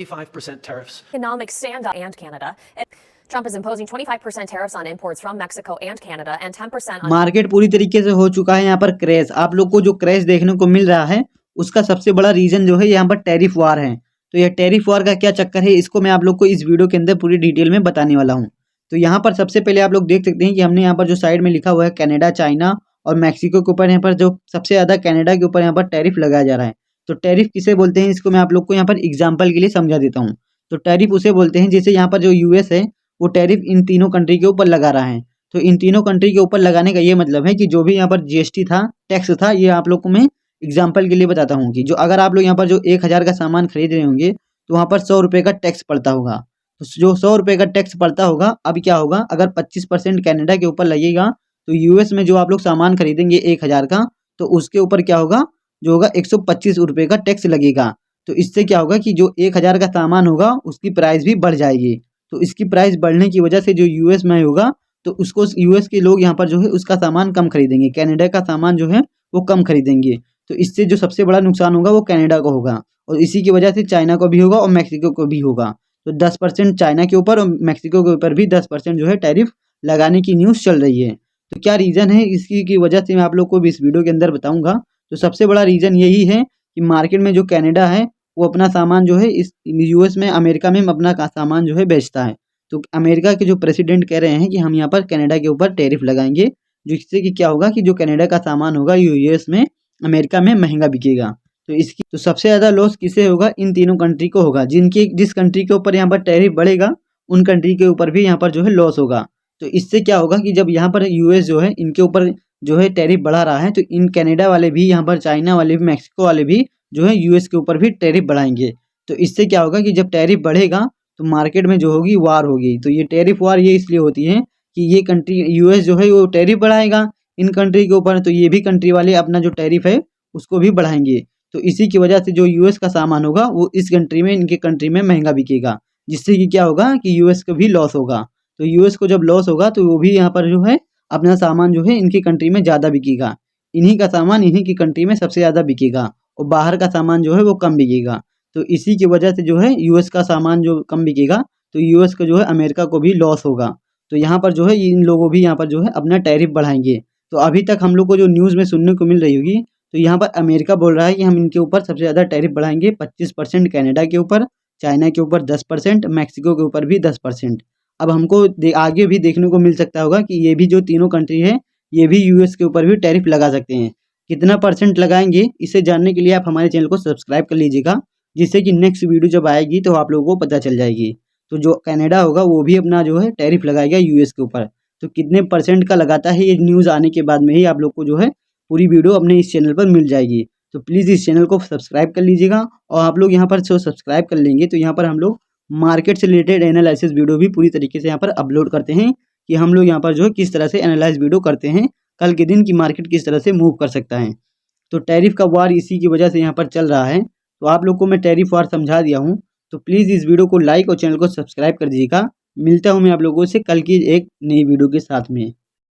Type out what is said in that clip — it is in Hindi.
25% tariffs. Economic standoff and Canada. Trump is imposing 25% tariffs on imports from Mexico and Canada and 10% on market पूरी तरीके से हो चुका है यहाँ पर क्रैश। आप लोग को जो क्रैश देखने को मिल रहा है उसका सबसे बड़ा रीजन जो है यहाँ पर टैरिफ वार है। तो यह टैरिफ वार का क्या चक्कर है इसको मैं आप लोग को इस वीडियो के अंदर पूरी डिटेल में बताने वाला हूँ। तो यहाँ पर सबसे पहले आप लोग देख सकते हैं कि हमने यहाँ पर जो साइड में लिखा हुआ है कनाडा, चाइना और मैक्सिको के ऊपर यहाँ पर जो सबसे ज़्यादा कनाडा के ऊपर यहाँ पर टैरिफ लगाया जा रहा है। तो टैरिफ किसे बोलते हैं इसको मैं आप लोग को यहाँ पर एग्जाम्पल के लिए समझा देता हूँ। तो टैरिफ उसे बोलते हैं जैसे यहाँ पर जो यूएस है वो टैरिफ इन तीनों कंट्री के ऊपर लगा रहा है। तो इन तीनों कंट्री के ऊपर लगाने का ये मतलब है कि जो भी यहाँ पर जीएसटी था, टैक्स था, ये आप लोग को मैं एग्जाम्पल के लिए बताता हूँ कि जो अगर आप लोग यहाँ पर जो 1000 का सामान खरीद रहे होंगे तो वहाँ पर 100 रुपये का टैक्स पड़ता होगा। तो जो 100 रुपये का टैक्स पड़ता होगा, अब क्या होगा अगर 25% कनाडा के ऊपर लगेगा तो यूएस में जो आप लोग सामान खरीदेंगे 1000 का तो उसके ऊपर क्या होगा, जो होगा 125 रुपये का टैक्स लगेगा। तो इससे क्या होगा कि जो 1000 का सामान होगा उसकी प्राइस भी बढ़ जाएगी। तो इसकी प्राइस बढ़ने की वजह से जो यूएस में होगा तो उसको यूएस के लोग यहाँ पर जो है उसका सामान कम खरीदेंगे, कनाडा का सामान जो है वो कम खरीदेंगे। तो इससे जो सबसे बड़ा नुकसान होगा वो कनाडा को होगा और इसी की वजह से चाइना को भी होगा और मैक्सिको को भी होगा। तो 10% चाइना के ऊपर और मैक्सिको के ऊपर भी 10% जो है टैरिफ लगाने की न्यूज़ चल रही है। तो क्या रीज़न है इसकी की वजह से मैं आप लोग को भी इस वीडियो के अंदर बताऊँगा। तो सबसे बड़ा रीज़न यही है कि मार्केट में जो कनाडा है वो अपना सामान जो है इस यूएस में, अमेरिका में अपना सामान जो है बेचता है। तो अमेरिका के जो प्रेसिडेंट कह रहे हैं कि हम यहाँ पर कनाडा के ऊपर टैरिफ लगाएंगे, जिससे कि क्या होगा कि जो कनाडा का सामान होगा यूएस में, अमेरिका में महंगा बिकेगा। तो इसकी तो सबसे ज़्यादा लॉस किसे होगा, इन तीनों कंट्री को होगा। जिस कंट्री के ऊपर यहाँ पर टैरिफ बढ़ेगा उन कंट्री के ऊपर भी यहाँ पर जो है लॉस होगा। तो इससे क्या होगा कि जब यहाँ पर यूएस जो है इनके ऊपर जो है टैरिफ बढ़ा रहा है तो इन कनाडा वाले भी, यहाँ पर चाइना वाले भी, मैक्सिको वाले भी जो है यूएस के ऊपर भी टैरिफ बढ़ाएंगे। तो इससे क्या होगा कि जब टैरिफ बढ़ेगा तो मार्केट में जो होगी वार होगी। तो ये टैरिफ वार ये इसलिए होती है कि ये कंट्री यूएस जो है वो टैरिफ बढ़ाएगा इन कंट्री के ऊपर, तो ये भी कंट्री वाले अपना जो टैरिफ है उसको भी बढ़ाएंगे। तो इसी की वजह से जो यूएस का सामान होगा वो इस कंट्री में, इनके कंट्री में महंगा बिकेगा, जिससे कि क्या होगा कि यूएस को भी लॉस होगा। तो यूएस को जब लॉस होगा तो वो भी यहाँ पर जो है अपना सामान जो है इनकी कंट्री में ज़्यादा बिकेगा, इन्हीं का सामान इन्हीं की कंट्री में सबसे ज़्यादा बिकेगा और बाहर का सामान जो है वो कम बिकेगा। तो इसी की वजह से जो है यूएस का सामान जो कम बिकेगा तो यूएस को जो है अमेरिका को भी लॉस होगा। तो यहाँ पर जो है इन लोगों भी यहाँ पर जो है अपना टैरिफ बढ़ाएंगे। तो अभी तक हम लोग को जो न्यूज़ में सुनने को मिल रही होगी तो यहाँ पर अमेरिका बोल रहा है कि हम इनके ऊपर सबसे ज़्यादा टैरिफ बढ़ाएंगे 25% कनाडा के ऊपर, चाइना के ऊपर 10%, मैक्सिको के ऊपर भी 10%। अब हमको आगे भी देखने को मिल सकता होगा कि ये भी जो तीनों कंट्री है ये भी यूएस के ऊपर भी टैरिफ लगा सकते हैं। कितना परसेंट लगाएंगे इसे जानने के लिए आप हमारे चैनल को सब्सक्राइब कर लीजिएगा, जिससे कि नेक्स्ट वीडियो जब आएगी तो आप लोगों को पता चल जाएगी। तो जो कनाडा होगा वो भी अपना जो है टैरिफ लगाएगा यूएस के ऊपर। तो कितने परसेंट का लगाता है ये न्यूज़ आने के बाद में ही आप लोग को जो है पूरी वीडियो अपने इस चैनल पर मिल जाएगी। तो प्लीज़ इस चैनल को सब्सक्राइब कर लीजिएगा और आप लोग यहाँ पर जो सब्सक्राइब कर लेंगे तो यहाँ पर हम लोग मार्केट से रिलेटेड एनालिसिस वीडियो भी पूरी तरीके से यहाँ पर अपलोड करते हैं कि हम लोग यहाँ पर जो है किस तरह से एनालाइज वीडियो करते हैं, कल के दिन की मार्केट किस तरह से मूव कर सकता है। तो टैरिफ का वार इसी की वजह से यहाँ पर चल रहा है। तो आप लोग को मैं टैरिफ वार समझा दिया हूँ। तो प्लीज़ इस वीडियो को लाइक और चैनल को सब्सक्राइब कर दीजिएगा। मिलता हूँ मैं आप लोगों से कल की एक नई वीडियो के साथ में।